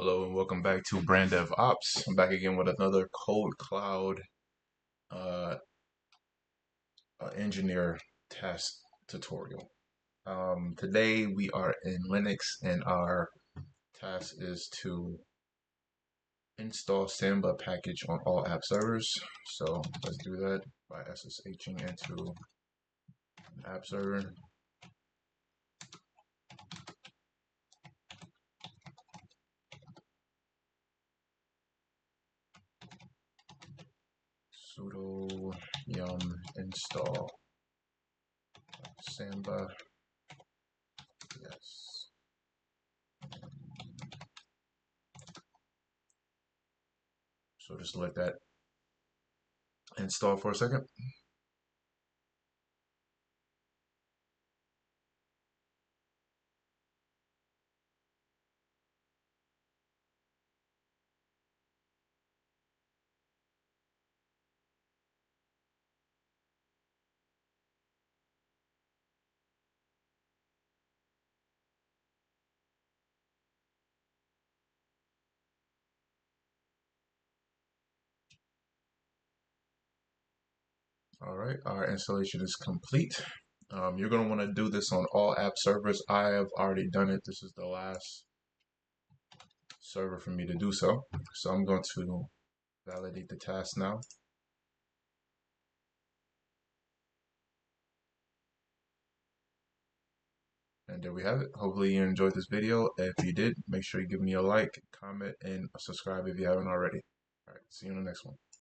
Hello and welcome back to Brand Dev Ops. I'm back again with another KodeKloud uh, engineer task tutorial. Today we are in Linux and our task is to install Samba package on all app servers. So let's do that by SSHing into an app server. Sudo yum install Samba. Yes. So just let that install for a second. All right, our installation is complete. You're going to want to do this on all app servers. I have already done it. This is the last server for me to do so. So I'm going to validate the task now. And there we have it. Hopefully you enjoyed this video. If you did, make sure you give me a like, comment, and subscribe if you haven't already. All right, see you in the next one.